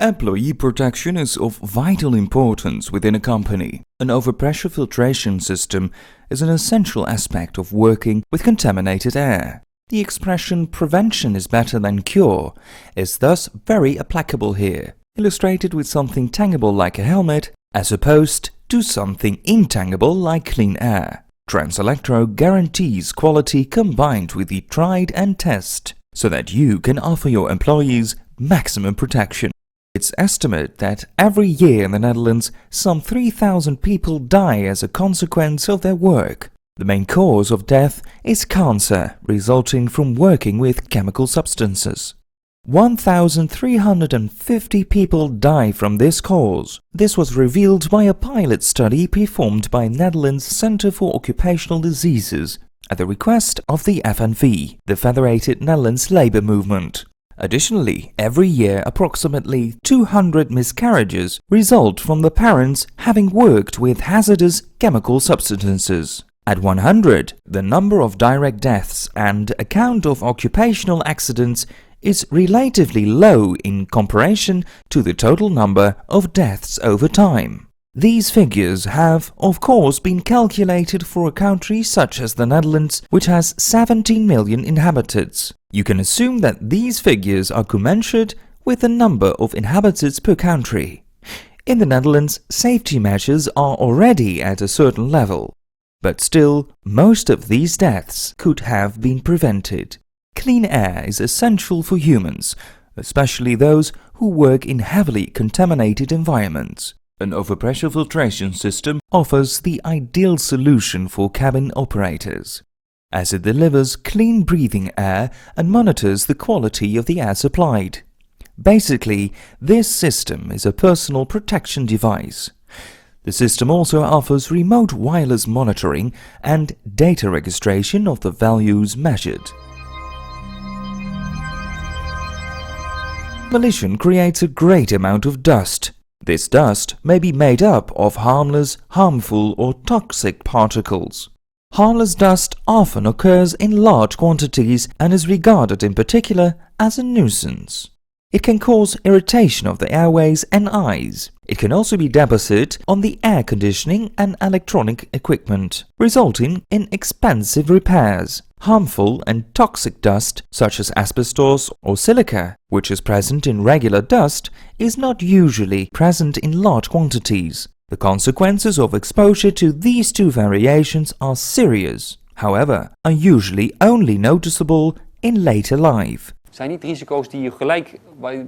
Employee protection is of vital importance within a company. An overpressure filtration system is an essential aspect of working with contaminated air. The expression "prevention is better than cure" is thus very applicable here, illustrated with something tangible like a helmet, as opposed to something intangible like clean air. Trans Elektro guarantees quality combined with the tried and test, so that you can offer your employees maximum protection. It's estimated that every year in the Netherlands, some 3,000 people die as a consequence of their work. The main cause of death is cancer, resulting from working with chemical substances. 1,350 people die from this cause. This was revealed by a pilot study performed by Netherlands Centre for Occupational Diseases at the request of the FNV, the Federated Netherlands Labour Movement. Additionally, every year approximately 200 miscarriages result from the parents having worked with hazardous chemical substances. At 100, the number of direct deaths and account of occupational accidents is relatively low in comparison to the total number of deaths over time. These figures have, of course, been calculated for a country such as the Netherlands, which has 17 million inhabitants. You can assume that these figures are commensurate with the number of inhabitants per country. In the Netherlands, safety measures are already at a certain level, but still, most of these deaths could have been prevented. Clean air is essential for humans, especially those who work in heavily contaminated environments. An overpressure filtration system offers the ideal solution for cabin operators, as it delivers clean breathing air and monitors the quality of the air supplied. Basically, this system is a personal protection device. The system also offers remote wireless monitoring and data registration of the values measured. Demolition creates a great amount of dust. This dust may be made up of harmless, harmful or toxic particles. Harmless dust often occurs in large quantities and is regarded in particular as a nuisance. It can cause irritation of the airways and eyes. It can also be deposited on the air conditioning and electronic equipment, resulting in expensive repairs. Harmful and toxic dust, such as asbestos or silica, which is present in regular dust, is not usually present in large quantities. The consequences of exposure to these two variations are serious, however, are usually only noticeable in later life. Het zijn niet risico's die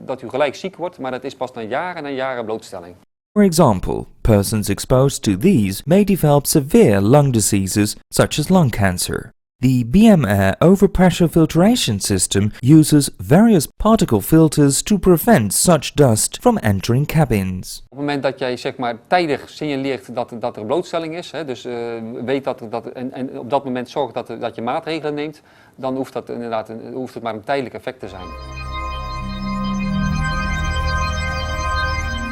dat u gelijk ziek wordt, maar dat is pas na jaren en jaren blootstelling. For example, persons exposed to these may develop severe lung diseases such as lung cancer. The BMR overpressure filtration system uses various particle filters to prevent such dust from entering cabins. Op het moment dat jij zeg maar tijdig signaleert dat er blootstelling is, dus weet en op dat moment zorgt dat je maatregelen neemt, dan hoeft het maar een tijdelijk effect te zijn.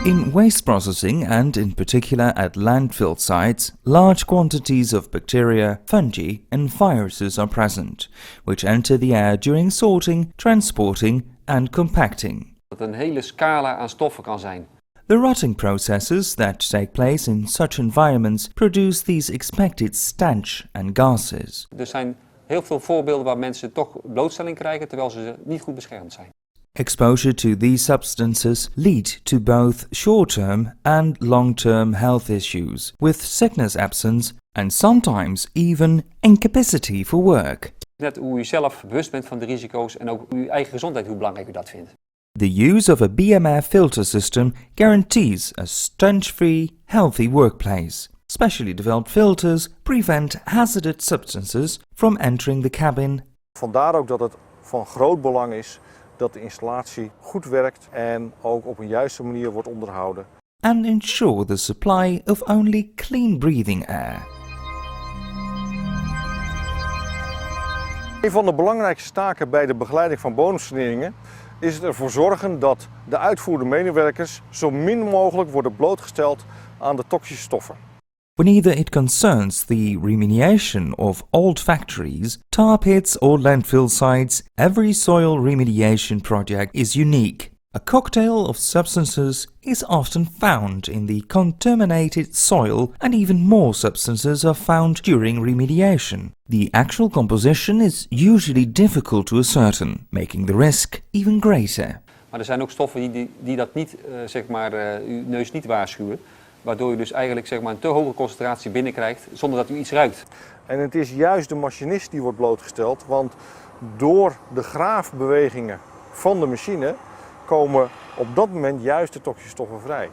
In waste processing and in particular at landfill sites, large quantities of bacteria, fungi and viruses are present, which enter the air during sorting, transporting and compacting. Dat een hele scala aan stoffen kan zijn. The rotting processes that take place in such environments produce these expected stench and gases. Er zijn heel veel voorbeelden waar mensen toch blootstelling krijgen terwijl ze niet goed beschermd zijn. Exposure to these substances lead to both short-term and long-term health issues, with sickness absence and sometimes even incapacity for work. Net hoe u zelf bewust bent van de risico's en ook uw eigen gezondheid, hoe belangrijk u dat vindt. The use of a BMR filter system guarantees a stench-free, healthy workplace. Specially developed filters prevent hazardous substances from entering the cabin. Vandaar ook dat het van groot belang is dat de installatie goed werkt en ook op een juiste manier wordt onderhouden. And ensure the supply of only clean breathing air. Een van de belangrijkste taken bij de begeleiding van bodemsaneringen is het ervoor zorgen dat de uitvoerende medewerkers zo min mogelijk worden blootgesteld aan de toxische stoffen. Whenever it concerns the remediation of old factories, tar pits or landfill sites, every soil remediation project is unique. A cocktail of substances is often found in the contaminated soil, and even more substances are found during remediation. The actual composition is usually difficult to ascertain, making the risk even greater. Maar er zijn ook stoffen die dat niet, uw neus niet waarschuwen. Waardoor je dus eigenlijk een te hoge concentratie binnenkrijgt zonder dat u iets ruikt. En het is juist de machinist die wordt blootgesteld, want door de graafbewegingen van de machine komen op dat moment juist de toxische stoffen vrij.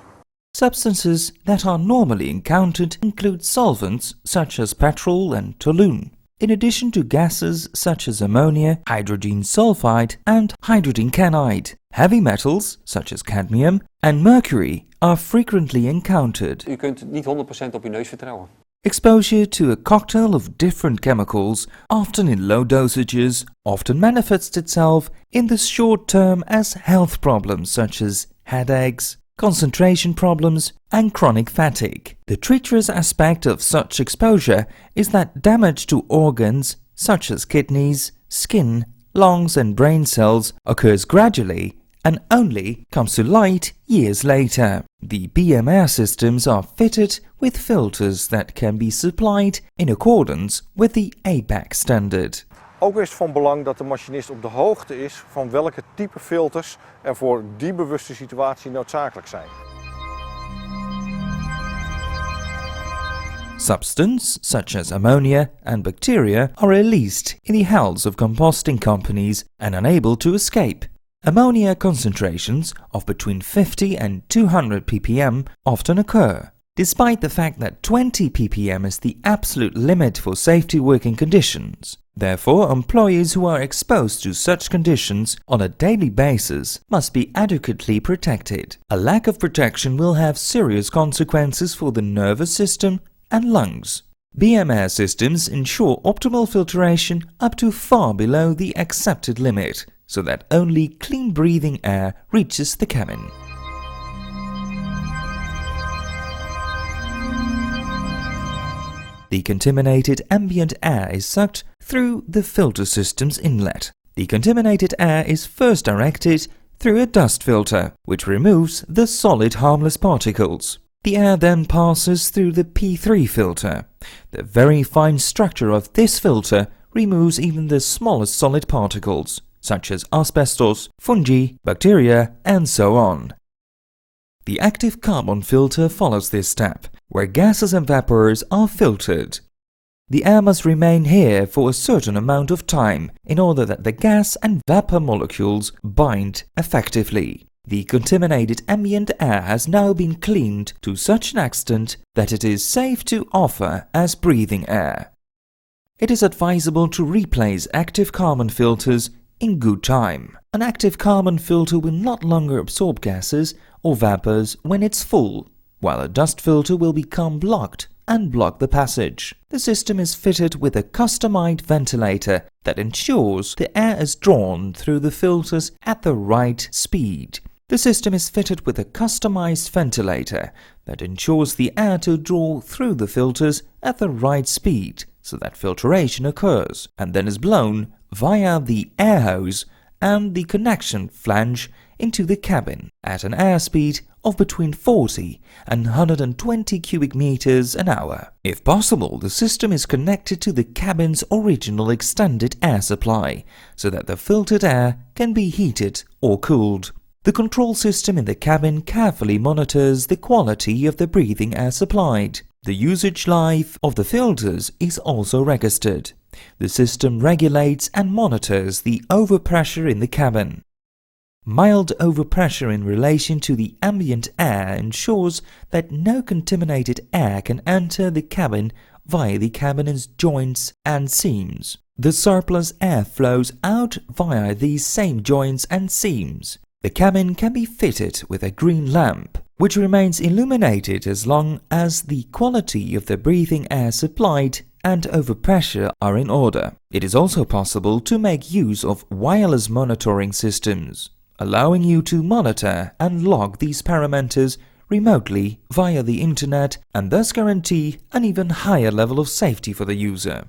Substances that are normally encountered include solvents such as petrol and toluene, in addition to gases such as ammonia, hydrogen sulfide and hydrogen cyanide. Heavy metals such as cadmium and mercury are frequently encountered. U kunt niet 100% op uw neus vertrouwen. Exposure to a cocktail of different chemicals, often in low dosages, often manifests itself in the short term as health problems such as headaches, concentration problems, and chronic fatigue. The treacherous aspect of such exposure is that damage to organs such as kidneys, skin, lungs, and brain cells occurs gradually and only comes to light years later. The BMR systems are fitted with filters that can be supplied in accordance with the APAC standard. Ook is het van belang dat de machinist op de hoogte is van welke type filters er voor die bewuste situatie noodzakelijk zijn. Substances such as ammonia and bacteria are released in the hulls of composting companies and unable to escape. Ammonia concentrations of between 50 and 200 ppm often occur, despite the fact that 20 ppm is the absolute limit for safety working conditions. Therefore, employees who are exposed to such conditions on a daily basis must be adequately protected. A lack of protection will have serious consequences for the nervous system and lungs. BMR systems ensure optimal filtration up to far below the accepted limit, so that only clean breathing air reaches the cabin. The contaminated ambient air is sucked through the filter system's inlet. The contaminated air is first directed through a dust filter, which removes the solid harmless particles. The air then passes through the P3 filter. The very fine structure of this filter removes even the smallest solid particles, such as asbestos, fungi, bacteria, and so on. The active carbon filter follows this step, where gases and vapors are filtered. The air must remain here for a certain amount of time in order that the gas and vapor molecules bind effectively. The contaminated ambient air has now been cleaned to such an extent that it is safe to offer as breathing air. It is advisable to replace active carbon filters in good time. An active carbon filter will not longer absorb gases or vapors when it's full, while a dust filter will become blocked and block the passage. The system is fitted with a customized ventilator that ensures the air is drawn through the filters at the right speed. The system is fitted with a customized ventilator that ensures the air to draw through the filters at the right speed so that filtration occurs, and then is blown via the air hose and the connection flange into the cabin at an airspeed of between 40 and 120 cubic meters an hour. If possible, the system is connected to the cabin's original extended air supply so that the filtered air can be heated or cooled. The control system in the cabin carefully monitors the quality of the breathing air supplied. The usage life of the filters is also registered. The system regulates and monitors the overpressure in the cabin. Mild overpressure in relation to the ambient air ensures that no contaminated air can enter the cabin via the cabin's joints and seams. The surplus air flows out via these same joints and seams. The cabin can be fitted with a green lamp, which remains illuminated as long as the quality of the breathing air supplied and overpressure are in order. It is also possible to make use of wireless monitoring systems, allowing you to monitor and log these parameters remotely via the internet and thus guarantee an even higher level of safety for the user.